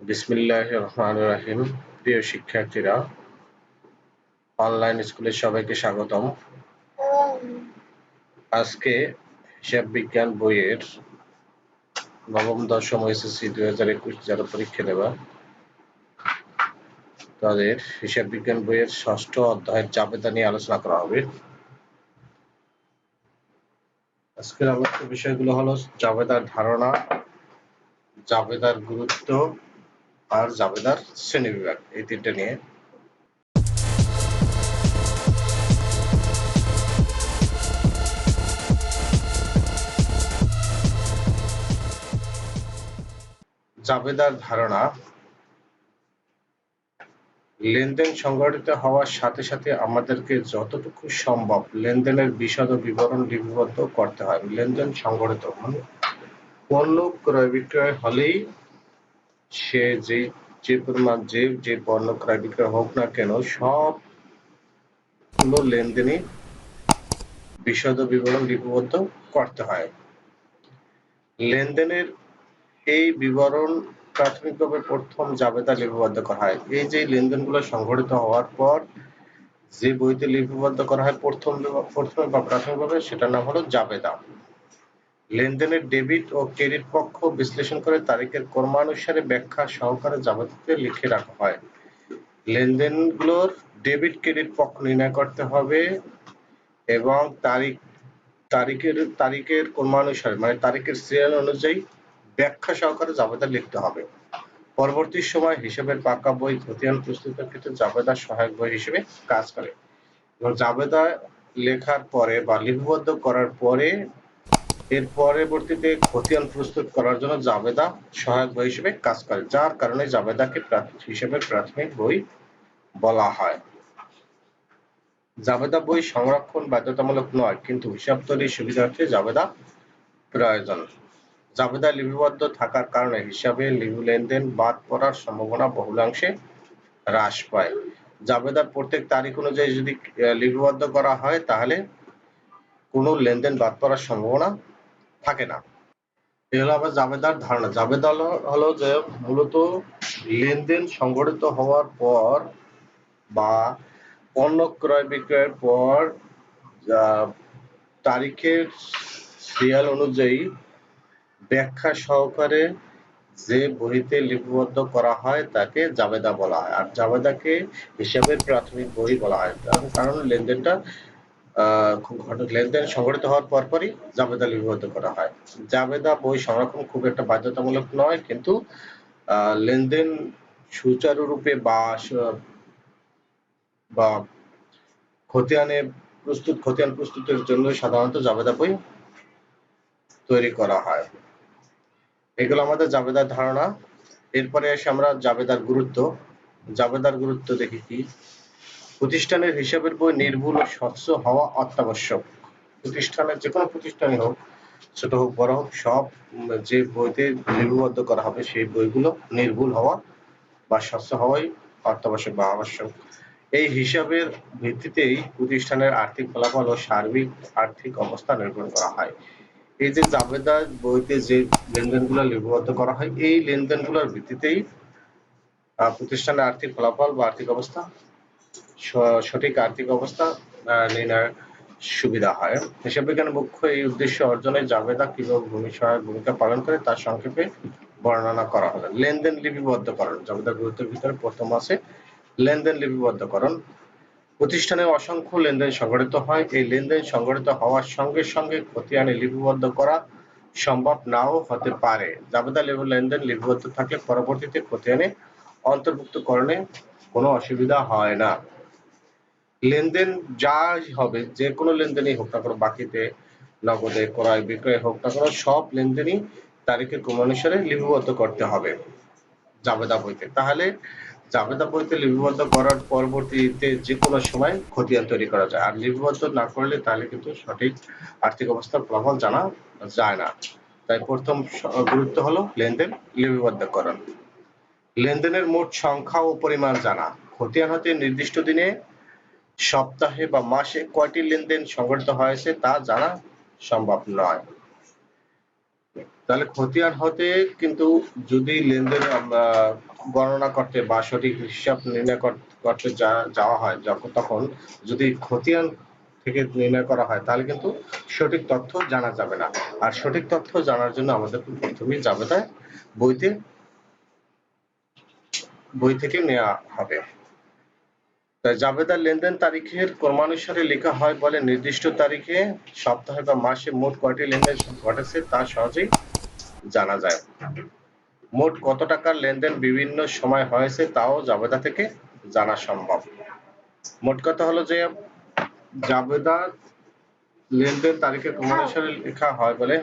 বিসমিল্লাহির রহমানির রহিম। প্রিয় শিক্ষার্থীরা, অনলাইন স্কুলে সবাইকে স্বাগতম। আজকে হিসাব বিজ্ঞান বইয়ের নবম দশম এসএসসি 2021 যারা পরীক্ষা দেবা তাদের হিসাব বিজ্ঞান বইয়ের ষষ্ঠ অধ্যায়ের জাবেদা নিয়ে আলোচনা করা হবে। আজকের আলোচ্য বিষয়গুলো হলো জাবেদার ধারণা, জাবেদার গুরুত্ব আর জাবেদার শ্রেণীবিভাগ, এই তিনটে নিয়ে। জাবেদার ধারণা: লেনদেন সংঘটিত হওয়ার সাথে সাথে আমাদেরকে যতটুকু সম্ভব লেনদেনের বিশদ ও বিবরণ লিপিবদ্ধ করতে হয়। লেনদেন সংঘটিত মানে পণ্য ক্রয় বিক্রয় হলেই সে যে পরিমাণ যে পণ্য ক্রয় বিক্রয় হোক না কেন, সবগুলো লেনদেনই বিশদ ও বিবরণ লিপিবদ্ধ করতে হয়। লেনদেনের এই বিবরণ প্রাথমিকভাবে প্রথম জাবেদা লিপিবদ্ধ করা হয়। এই যে লেনদেনগুলো সংঘটিত হওয়ার পর যে বইতে লিপিবদ্ধ করা হয় প্রথমে বা প্রাথমিকভাবে, সেটার নাম হলো জাবেদা। লেনদেনের ডেবিট ও ক্রেডিট পক্ষ বিশ্লেষণ করে তারিখের ক্রমানুসারে ব্যাখ্যা সহকারে জাবেদাতে লিখে রাখা হয়। লেনদেনগুলোর ডেবিট ক্রেডিট পক্ষ নির্ণয় করতে হবে এবং তারিখের ক্রমানুসারে মানে তারিখের সিরিয়াল অনুযায়ী ব্যাখ্যা সহকারে জাবেদা লিখতে হবে। পরবর্তী সময় হিসাবের পাকা বই খতিয়ান প্রস্তুতের ক্ষেত্রে জাবেদা সহায়ক বই হিসেবে কাজ করে। এবং জাবেদা লেখার পরে বা লিপিবদ্ধ করার পরে এর পরবর্তীতে খতিয়ান প্রস্তুত করার জন্য জাবেদা সহায়ক বই হিসেবে কাজ করে, যার কারণে জাবেদাকে হিসাবের প্রাথমিক বই বলা হয়। জাবেদা বই সংরক্ষণ বাধ্যতামূলক নয়, কিন্তু হিসাব তৈরির সুবিধার্থে জাবেদা প্রয়োজন। জাবেদা লিপিবদ্ধ থাকার কারণে হিসাবে লেনদেন বাদ পড়ার সম্ভাবনা বহুলাংশে হ্রাস পায়। জাবেদার প্রত্যেক তারিখ অনুযায়ী যদি লিপিবদ্ধ করা হয় তাহলে কোনো লেনদেন বাদ পড়ার সম্ভাবনা থাকে না। এই হলো আবার জাবেদার ধারণা। জাবেদা হলো যে মূলত লেনদেন সংঘটিত হওয়ার পর বা পণ্য ক্রয় বিক্রয়ের পর তারিখের সিরিয়াল অনুযায়ী ব্যাখ্যা সহকারে যে বইতে লিপিবদ্ধ করা হয় তাকে জাবেদা বলা হয়। আর জাবেদাকে হিসাবের প্রাথমিক বই বলা হয়, কারণ লেনদেনটা লেনদেন সংঘটিত হওয়ার পরপরই জাবেদা লিপিবদ্ধ করা হয়। জাবেদা বই সংরক্ষণ খুব একটা বাধ্যতামূলক নয়, কিন্তু লেনদেন সুচারুরূপে বা খতিয়ান প্রস্তুতের জন্য সাধারণত জাবেদা বই তৈরি করা হয়। এগুলো আমাদের জাবেদার ধারণা। এরপরে এসে আমরা জাবেদার গুরুত্ব। জাবেদার গুরুত্ব দেখি কি: প্রতিষ্ঠানের হিসাবের বই নির্ভুল ও স্বচ্ছ হওয়া অত্যাবশ্যক। প্রতিষ্ঠানের যে কোনো প্রতিষ্ঠানই হোক, ছোট হোক বড় হোক, সব যে বইতে লিপিবদ্ধ করা হবে সেই বইগুলো নির্ভুল হওয়া বা স্বচ্ছ হওয়াই অত্যাবশ্যক বা আবশ্যক। এই হিসাবের ভিত্তিতেই প্রতিষ্ঠানের আর্থিক ফলাফল ও সার্বিক আর্থিক অবস্থা নির্ভর করা হয়। এই যে জাবেদা বইতে যে লেনদেনগুলো লিপিবদ্ধ করা হয়, এই লেনদেনগুলোর ভিত্তিতেই প্রতিষ্ঠানের আর্থিক ফলাফল বা আর্থিক অবস্থা, সঠিক আর্থিক অবস্থা নির্ণয়ের সুবিধা হয়। হিসাব বিজ্ঞানের মুখ্য এই উদ্দেশ্য অর্জনে জাবেদা কিভাবে সহায়ক ভূমিকা পালন করে তার সংক্ষেপে বর্ণনা করা হলো। লেনদেন লিপিবদ্ধকরণ। জাবেদার গুরুত্বের ভিতরে প্রথম আছে লেনদেন লিপিবদ্ধকরণ। প্রতিষ্ঠানে অসংখ্য লেনদেন সংঘটিত হয়। এই লেনদেন সংঘটিত হওয়ার সঙ্গে সঙ্গে খতিয়ানে লিপিবদ্ধ করা সম্ভব নাও হতে পারে। জাবেদা লেনদেন লিপিবদ্ধ থাকলে পরবর্তীতে খতিয়ানে অন্তর্ভুক্তকরণে কোনো অসুবিধা হয় না। লেনদেন যাই হবে, যে কোনো লেনদেনই হোক না কেন, বাকিতে, নগদে, ক্রয় বিক্রয় হোক না কেন, সব লেনদেনই তারিখের ক্রমানুসারে লিপিবদ্ধ করতে হবে জাবেদা বইতে। তাহলে জাবেদা বইতে লিপিবদ্ধ করার পরবর্তীতে যে কোনো সময় খতিয়ান তৈরি করা যায়। আর লিপিবদ্ধ না করলে তাহলে কিন্তু সঠিক আর্থিক অবস্থার ফলাফল জানা যায় না। তাই প্রথম গুরুত্ব হলো লেনদেন লিপিবদ্ধকরণ। লেনদেনের মোট সংখ্যা ও পরিমাণ জানা। খতিয়ান হতে নির্দিষ্ট দিনে, সপ্তাহে বা মাসে কয়টি লেনদেন সংঘটিত হয়েছে তা জানা সম্ভব নয়। তাহলে খতিয়ান হতে কিন্তু যদি লেনদেন আমরা গণনা করতে বা সঠিক হিসাব নির্ণয় করতে যাওয়া হয় তখন যদি খতিয়ান থেকে নির্ণয় করা হয় তাহলে কিন্তু সঠিক তথ্য জানা যাবে না। আর সঠিক তথ্য জানার জন্য আমাদের প্রথমেই জাবেদা বই থেকে নেওয়া হবে। তাই জাবেদার লেনদেন তারিখের ক্রমানুসারে লেখা হয় বলে নির্দিষ্ট তারিখে, সপ্তাহে বা মাসে মোট কয়টি লেনদেন ঘটেছে তা সহজেই জানা যায়। মোট কত টাকার লেনদেন বিভিন্ন সময় হয়েছে তাও জাবেদা থেকে জানা সম্ভব। মোট কথা হলো যে জাবেদার লেনদেন তারিখের ক্রমানুসারে লেখা হয় বলে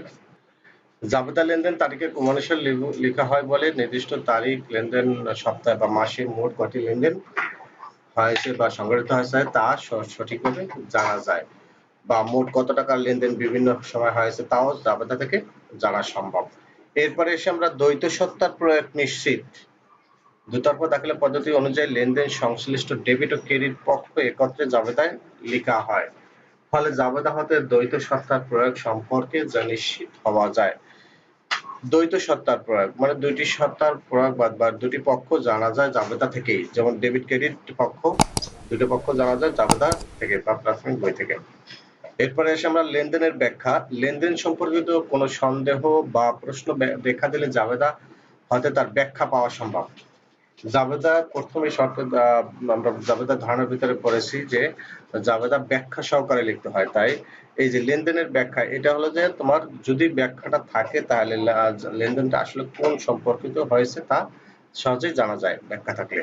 জাবেদা লেনদেন তারিখের ক্রমানুসারে লেখা হয় বলে নির্দিষ্ট তারিখ, লেনদেন, সপ্তাহে বা মাসে মোট কয়টি লেনদেন হয়েছে বা সংগঠিত হয়েছে তা সঠিকভাবে জানা যায়। বা মোট কত টাকার লেনদেন বিভিন্ন সময় হয়েছে তাও জাবেদা থেকে জানা সম্ভব। এরপরে এসে আমরা দ্বৈত সত্তার প্রয়োগ নিশ্চিত। দুতর্ফ দাখিলা পদ্ধতি অনুযায়ী লেনদেন সংশ্লিষ্ট ডেবিট ও ক্রেডিট পক্ষ একত্রে জাবেদায় লেখা হয়। ফলে জাবেদা হতে দ্বৈত সত্তার প্রয়োগ সম্পর্কে যা নিশ্চিত হওয়া যায়। দ্বৈত সত্তার প্রয়োগ মানে দুইটি সত্তার প্রয়োগ বা দুটি পক্ষ জানা যায় জাবেদা থেকেই। যেমন ডেবিট ক্রেডিট পক্ষ, দুটো পক্ষ জানা যায় জাবেদা থেকে বা প্রাথমিক বই থেকে। এরপরে এসে আমরা লেনদেনের ব্যাখ্যা। লেনদেন সম্পর্কিত কোনো সন্দেহ বা প্রশ্ন দেখা দিলে জাবেদা হতে তার ব্যাখ্যা পাওয়া সম্ভব। জাবেদা প্রথমে আমরা জাবেদার ধারণার ভিতরে পড়েছি যে জাবেদা ব্যাখ্যা সহকারে লিখতে হয়। তাই এই যে লেনদেনের ব্যাখ্যা, এটা হলো যে তোমার যদি ব্যাখ্যাটা থাকে তাহলে লেনদেনটা আসলে কোন সম্পর্কিত হয়েছে তা সহজেই জানা যায় ব্যাখ্যা থাকলে।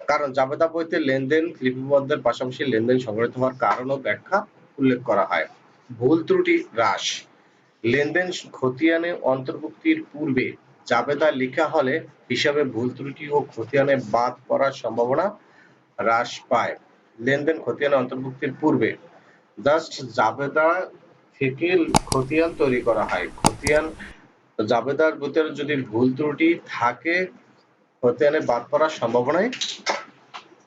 কারণ জাবেদা বইতে লেনদেন লিপিবদ্ধের পাশাপাশি লেনদেন সংগঠিত হওয়ার কারণ ও ব্যাখ্যা উল্লেখ করা হয়। ভুল ত্রুটি হ্রাস। লেনদেন খতিয়ানে অন্তর্ভুক্তির পূর্বে জাবেদা লেখা হলে হিসাবে ভুল ত্রুটি ও খতিয়ানে বাদ পড়ার সম্ভাবনা হ্রাস পায়। লেনদেন খতিয়ানে অন্তর্ভুক্তির পূর্বে জাস্ট জাবেদা থেকে খতিয়ান তৈরি করা হয়। খতিয়ান জাবেদার ভিতরে যদি ভুল ত্রুটি থাকে খতিয়ানে বাদ পড়ার সম্ভাবনাই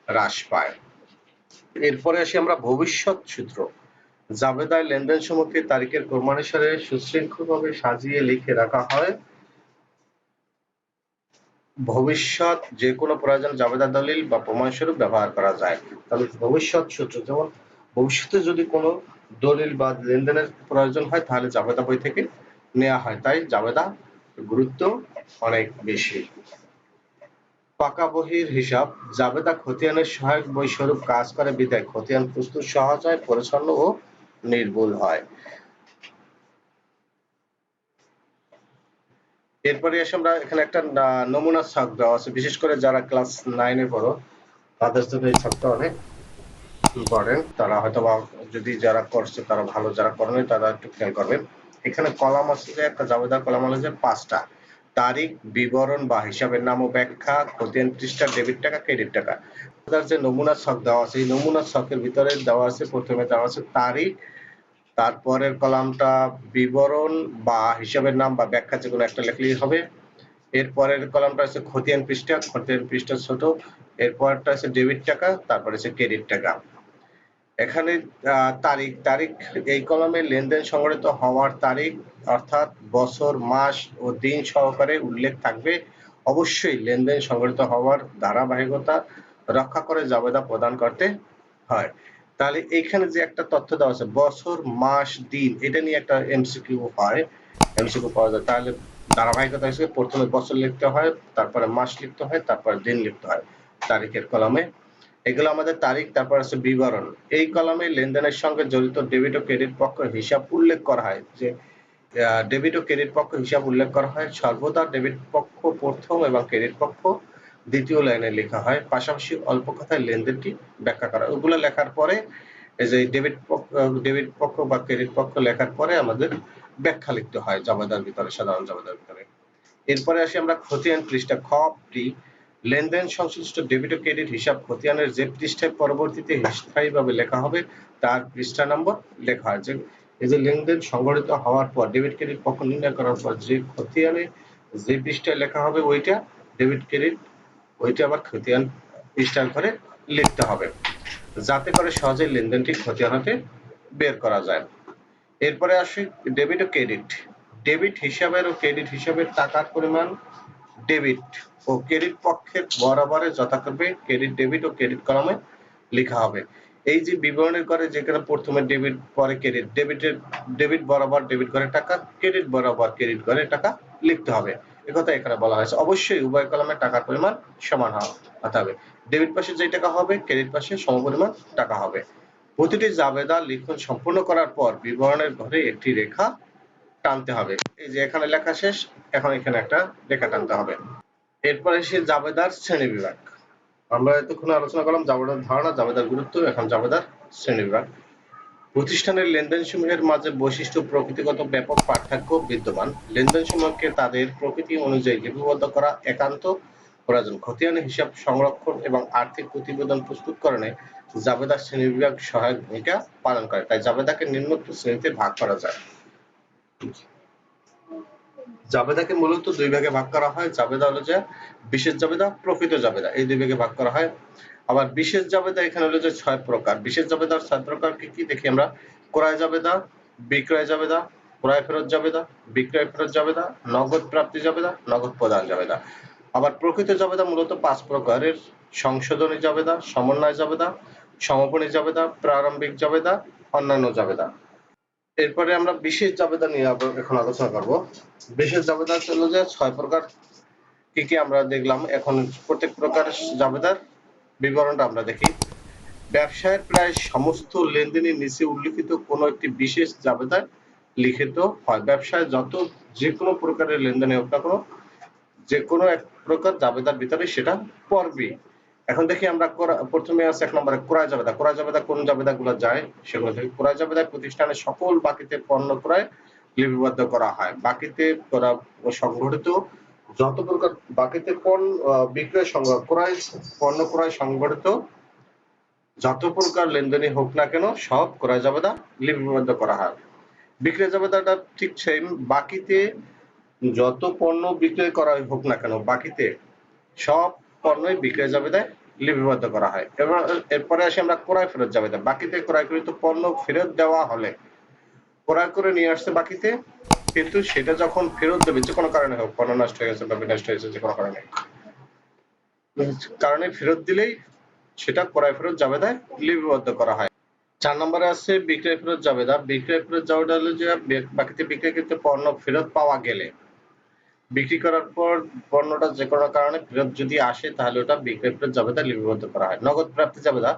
হ্রাস পায়। এরপরে আসি আমরা ভবিষ্যৎ সূত্র। জাবেদায় লেনদেন সমূহকে তারিখের ক্রমানুসারে সুশৃঙ্খলভাবে সাজিয়ে লিখে রাখা হয়। ভবিষ্যৎ যে কোনো প্রয়োজন জাবেদা দলিল বা প্রমাণস্বরূপ ব্যবহার করা যায়। তাহলে ভবিষ্যৎ সূত্র, যেমন ভবিষ্যতে যদি কোনো দলিল বা লেনদেনের প্রয়োজন হয় তাহলে জাবেদা বই থেকে নেওয়া হয়। তাই জাবেদা গুরুত্ব অনেক বেশি। পাকা বহির হিসাব। জাবেদা খতিয়ানের সহায়ক বই স্বরূপ কাজ করে বিধায় খতিয়ান প্রস্তুত সহজ হয়, পরিচ্ছন্ন ও নির্ভুল হয়। এরপরে এসে আমরা এখানে একটা নমুনা ছক দেওয়া আছে, বিশেষ করে যারা ক্লাস 9 এ পড়ো তাদের জন্য এই ছকটা অনেক ইম্পর্টেন্ট। তারা হয়তো বা যদি যারা করছে তারা ভালো, যারা করেনি তারা একটু খেয়াল করবেন। এখানে কলাম আছে যে একটা জাবেদার কলাম হলো যে 5টা। তারিখ, বিবরণ বা হিসাবের নাম ও ব্যাখ্যা, খতিয়ান পৃষ্ঠা, ডেবিট টাকা, ক্রেডিট টাকা। তার যে নমুনা ছক দেওয়া আছে এই নমুনা ছকের ভিতরে দেওয়া আছে, প্রথমে দেওয়া আছে তারিখ, তারপরের কলামটা বিবরণ বা হিসাবের নাম বা ব্যাখ্যা যে কোনো একটা লিখলেই হবে। এরপরের কলামটা আছে খতিয়ান পৃষ্ঠা, খতিয়ান পৃষ্ঠা ছোট। এরপরটা আছে ডেবিট টাকা, তারপরে আছে ক্রেডিট টাকা। এখানে তারিখ এই কলামে লেনদেন সংগঠিত হওয়ার তারিখ অর্থাৎ বছর, মাস ও দিন সহকারে উল্লেখ থাকবে। অবশ্যই লেনদেন সংগঠিত হওয়ার ধারাবাহিকতা রক্ষা করে জাবেদা প্রদান করতে হয়। তাহলে এখানে যে একটা তথ্য দেওয়া আছে বছর, মাস, দিন, এটা নিয়ে একটা এমসিকিউ হয়, এমসিকিউ পাওয়া যায়। তাহলে ধারাবাহিকতা হিসেবে প্রথমে বছর লিখতে হয়, তারপরে মাস লিখতে হয়, তারপরে দিন লিখতে হয় তারিখের কলামে। এগুলো আমাদের তারিখ। তারপর আছে বিবরণ। এই কলামে লেনদেনের সঙ্গে জড়িত ডেবিট ও ক্রেডিট পক্ষ হিসাব উল্লেখ করা হয়। যে ডেবিট ও ক্রেডিট পক্ষ হিসাব উল্লেখ করা হয় সর্বদা ডেবিট পক্ষ প্রথম এবং ক্রেডিট পক্ষ দ্বিতীয় লাইনে লেখা হয়। পাশাপাশি অল্প কথায় লেনদেনটি ব্যাখ্যা করা। ওগুলো লেখার পরে এই যে ডেবিট পক্ষ বা ক্রেডিট পক্ষ লেখার পরে আমাদের ব্যাখ্যা লিখতে হয় জাবেদার ভিতরে, সাধারণ জাবেদার ভিতরে। এরপরে আসি আমরা খতিয়ান পৃষ্ঠা খ প্রি। লেনদেন সংশ্লিষ্ট ডেবিট ও ক্রেডিট হিসাব খতিয়ানের যে পৃষ্ঠায় পরবর্তীতে স্থায়ীভাবে লেখা হবে তার পৃষ্ঠা নম্বর লেখা হয়। যে এই যে লেনদেন সংগঠিত হওয়ার পর ডেবিট ক্রেডিট পক্ষ নির্ণয় করার পর যে খতিয়ানে যে পৃষ্ঠায় লেখা হবে ওইটা ডেবিট ক্রেডিট, ওইটা আবার খতিয়ান পৃষ্ঠার ঘরে লিখতে হবে, যাতে করে সহজে লেনদেনটি খতিয়ান হতে বের করা যায়। এরপরে আসি ডেবিট ও ক্রেডিট। ডেবিট হিসাবের ও ক্রেডিট হিসাবের টাকার পরিমাণ ডেবিট ও ক্রেডিট পক্ষের বরাবরে যথাক্রমে ক্রেডিট ডেবিট ও ক্রেডিট কলামে লেখা হবে। এই যে বিবরণের ঘরে যেখানে প্রথমে ডেবিট পরে ক্রেডিট, ডেবিট বরাবর ডেবিট ঘরে টাকা, ক্রেডিট বরাবর ক্রেডিট ঘরে টাকা লিখতে হবে। একথা এখানে বলা হয়েছে। অবশ্যই উভয় কলামে টাকার পরিমাণ সমান হতে হবে। ডেবিট পাশে যে টাকা হবে ক্রেডিট পাশে সমপরিমাণ টাকা হবে। প্রতিটি জাবেদা লিখন সম্পূর্ণ করার পর বিবরণের ঘরে একটি রেখা টানতে হবে। এই যে এখানে লেখা শেষ, এখন এখানে একটা রেখা টানতে হবে। এরপরে সে জাবেদার শ্রেণীবিভাগ। আমরা এতক্ষণ আলোচনা করলাম জাবেদার ধারণা, জাবেদার গুরুত্ব, এখন জাবেদার শ্রেণীবিভাগ। প্রতিষ্ঠানের লেনদেন সমূহের মাঝে বৈশিষ্ট্য প্রকৃতিগত ব্যাপক পার্থক্য বিদ্যমান। লেনদেন সমূহকে তাদের প্রকৃতি অনুযায়ী লিপিবদ্ধ করা একান্ত প্রয়োজন। খতিয়ান হিসাব সংরক্ষণ এবং আর্থিক প্রতিবেদন প্রস্তুতকরণে জাবেদা শ্রেণীবিভাগ সহায়ক ভূমিকা পালন করে। তাই জাবেদাকে নিম্নোক্ত শ্রেণীতে ভাগ করা যায়। জাবেদাকে মূলত দুই ভাগে ভাগ করা হয়। জাবেদা হলো যে বিশেষ জাবেদা, প্রকৃত জাবেদা, এই দুই ভাগে ভাগ করা হয়। আবার বিশেষ জাবেদা এখানে হলো যে 6 প্রকার। বিশেষ জাবেদার 6 প্রকার কি কি দেখি আমরা। ক্রয় জাবেদা, বিক্রয় জাবেদা, ক্রয় ফেরত জাবেদা, বিক্রয় ফেরত জাবেদা, নগদ প্রাপ্তি জাবেদা, নগদ প্রদান জাবেদা। আবার প্রকৃত জাবেদা মূলত 5 প্রকারের: সংশোধনী জাবেদা, সমন্বয় জাবেদা, সমাপনী জাবেদা, প্রারম্ভিক জাবেদা, অন্যান্য জাবেদা। এরপরে আমরা বিশেষ জাবেদা নিয়ে এখন আলোচনা করব। বিশেষ জাবেদা হলো যে 6 প্রকার। কি কি আমরা দেখলাম। এখন প্রত্যেক প্রকার জাবেদার বিবরণটা আমরা দেখি। ব্যবসায়ের প্রায় সমস্ত লেনদেনের নিচে উল্লিখিত কোনো একটি বিশেষ জাবেদা লিখিত হয়। ব্যবসায় যে কোনো প্রকারের লেনদেনে হোক না কোনো, যে কোনো এক প্রকার জাবেদার ভিতরে সেটা পড়বে। এখন দেখি আমরা প্রথমে আছে 1 নম্বরে ক্রয় জাবেদা। ক্রয় জাবেদা কোন জাবেদাগুলো যায় সেগুলো দেখি। ক্রয় জাবেদায় প্রতিষ্ঠানের সকল বাকিতে পণ্য ক্রয় লিপিবদ্ধ করা হয়। বাকিতে করা সংগঠিত যত প্রকার বাকিতে বিক্রয় ক্রয় পণ্য ক্রয় সংগঠিত যত প্রকার লেনদেনই হোক না কেন সব ক্রয় জাবেদা লিপিবদ্ধ করা হয়। বিক্রয় জাবেদাটা ঠিক সেম। বাকিতে যত পণ্য বিক্রয় করা হোক না কেন বাকিতে সব পণ্যই বিক্রয় জাবেদায় লিপিবদ্ধ করা হয়। এরপরে আসি আমরা ক্রয় ফেরত জাবেদা। বাকিতে ক্রয়কৃত পণ্য ফেরত দেওয়া হলে ক্রয় করে নিয়ে আসছে বাকিতে, কিন্তু সেটা যখন ফেরত দেবে যে কোনো কারণে হোক, পণ্য নষ্ট হয়ে গেছে বা বিনষ্ট হয়েছে, যে কোনো কারণে ফেরত দিলেই সেটা ক্রয় ফেরত জাবেদায় লিপিবদ্ধ করা হয়। 4 নম্বরে আছে বিক্রয় ফেরত জাবেদা। বিক্রয় ফেরত জাবেদা হলো যে বাকিতে বিক্রয়কৃত পণ্য ফেরত পাওয়া গেলে, বিক্রি করার পর পণ্যটা যে কোনো কারণে ফেরত যদি আসে তাহলে ওটা বিক্রয় ফেরত জাবেদা লিপিবদ্ধ করা হয়। নগদ প্রাপ্তি জাবেদা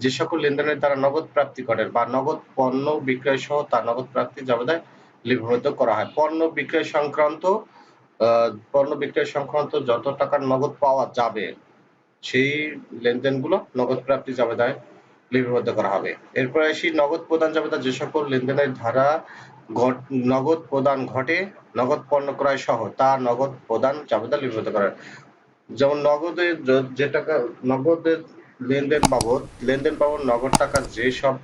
যে সকল লেনদেনের দ্বারা নগদ প্রাপ্তি ঘটে বা নগদ পণ্য বিক্রয় সহ তার নগদ প্রাপ্তি জাবেদায় লিপিবদ্ধ করা হয়। পণ্য বিক্রয় সংক্রান্ত যত টাকার নগদ পাওয়া যাবে সেই লেনদেনগুলো নগদ প্রাপ্তি জাবেদায় লিপিবদ্ধ করা হবে। এরপর আসি নগদ প্রদান জাবেদা। যে সকল লেনদেনের ধারা নগদ প্রদান ঘটে, নগদ পণ্য ক্রয় সহ তা নগদ প্রদান জাবেদা লিপিবদ্ধ করা হয়। যেমন নগদের যে টাকা নগদের লেনদেন বাবদ নগদ টাকা যে সব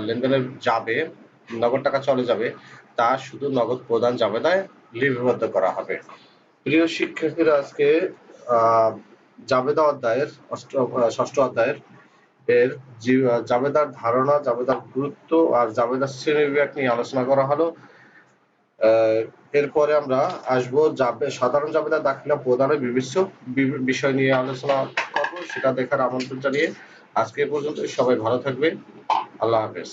লেনদেনের যাবে, নগদ টাকা চলে যাবে, তা শুধু নগদ প্রদান জাবেদায় লিপিবদ্ধ করা হবে। প্রিয় শিক্ষার্থীরা, আজকে জাবেদা অধ্যায়ের 6ষ্ঠ অধ্যায়ের জাবেদার ধারণা, জাবেদার গুরুত্ব আর জাবেদার শ্রেণীবিভাগ নিয়ে আলোচনা করা হলো। এরপরে আমরা আসবো সাধারণ জাবেদা দাখিলা প্রদানের বিষয় নিয়ে আলোচনা করবো। সেটা দেখার আমন্ত্রণ জানিয়ে আজকে পর্যন্ত সবাই ভালো থাকবে। আল্লাহ হাফেজ।